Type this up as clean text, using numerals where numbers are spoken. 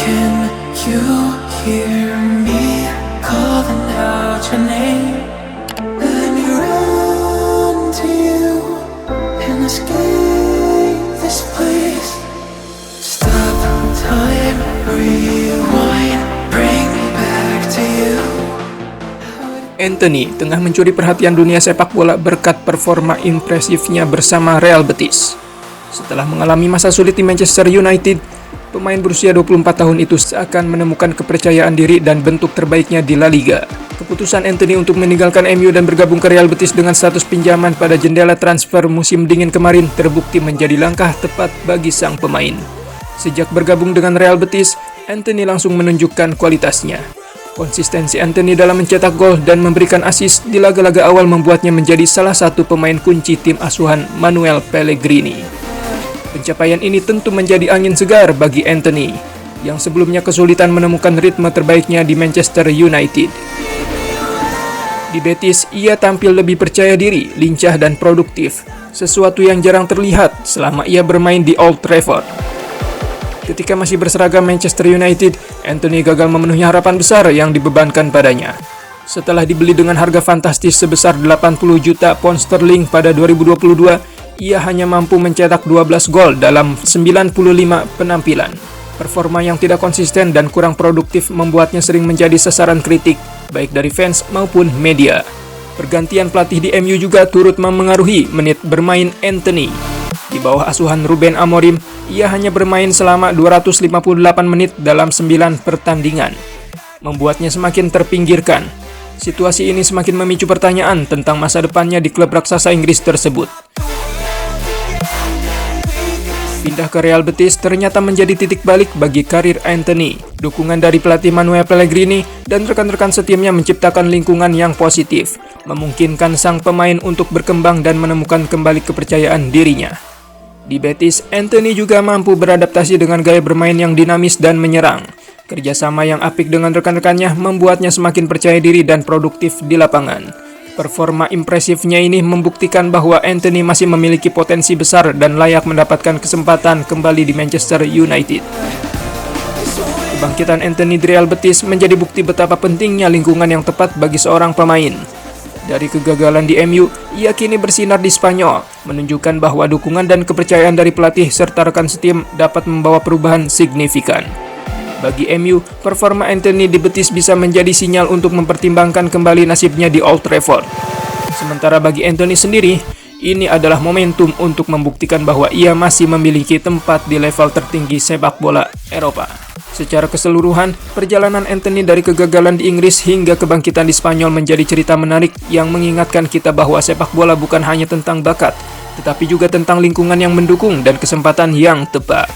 Can you hear me calling out your name? Let me run to you and escape this place. Stop time, rewind, bring me back to you. Antony tengah mencuri perhatian dunia sepak bola berkat performa impresifnya bersama Real Betis. Setelah mengalami masa sulit di Manchester United, pemain berusia 24 tahun itu seakan menemukan kepercayaan diri dan bentuk terbaiknya di La Liga. Keputusan Antony untuk meninggalkan MU dan bergabung ke Real Betis dengan status pinjaman pada jendela transfer musim dingin kemarin terbukti menjadi langkah tepat bagi sang pemain. Sejak bergabung dengan Real Betis, Antony langsung menunjukkan kualitasnya. Konsistensi Antony dalam mencetak gol dan memberikan assist di laga-laga awal membuatnya menjadi salah satu pemain kunci tim asuhan Manuel Pellegrini. Pencapaian ini tentu menjadi angin segar bagi Antony, yang sebelumnya kesulitan menemukan ritme terbaiknya di Manchester United. Di Betis, ia tampil lebih percaya diri, lincah dan produktif, sesuatu yang jarang terlihat selama ia bermain di Old Trafford. Ketika masih berseragam Manchester United, Antony gagal memenuhi harapan besar yang dibebankan padanya. Setelah dibeli dengan harga fantastis sebesar 80 juta pound sterling pada 2022, ia hanya mampu mencetak 12 gol dalam 95 penampilan. Performa yang tidak konsisten dan kurang produktif membuatnya sering menjadi sasaran kritik, baik dari fans maupun media. Pergantian pelatih di MU juga turut memengaruhi menit bermain Antony. Di bawah asuhan Ruben Amorim, ia hanya bermain selama 258 menit dalam 9 pertandingan, membuatnya semakin terpinggirkan. Situasi ini semakin memicu pertanyaan tentang masa depannya di klub raksasa Inggris tersebut. Pindah ke Real Betis ternyata menjadi titik balik bagi karir Antony. Dukungan dari pelatih Manuel Pellegrini dan rekan-rekan setimnya menciptakan lingkungan yang positif, memungkinkan sang pemain untuk berkembang dan menemukan kembali kepercayaan dirinya. Di Betis, Antony juga mampu beradaptasi dengan gaya bermain yang dinamis dan menyerang. Kerjasama yang apik dengan rekan-rekannya membuatnya semakin percaya diri dan produktif di lapangan. Performa impresifnya ini membuktikan bahwa Antony masih memiliki potensi besar dan layak mendapatkan kesempatan kembali di Manchester United. Kebangkitan Antony di Real Betis menjadi bukti betapa pentingnya lingkungan yang tepat bagi seorang pemain. Dari kegagalan di MU, ia kini bersinar di Spanyol, menunjukkan bahwa dukungan dan kepercayaan dari pelatih serta rekan setim dapat membawa perubahan signifikan. Bagi MU, performa Antony di Betis bisa menjadi sinyal untuk mempertimbangkan kembali nasibnya di Old Trafford. Sementara bagi Antony sendiri, ini adalah momentum untuk membuktikan bahwa ia masih memiliki tempat di level tertinggi sepak bola Eropa. Secara keseluruhan, perjalanan Antony dari kegagalan di Inggris hingga kebangkitan di Spanyol menjadi cerita menarik yang mengingatkan kita bahwa sepak bola bukan hanya tentang bakat, tetapi juga tentang lingkungan yang mendukung dan kesempatan yang tepat.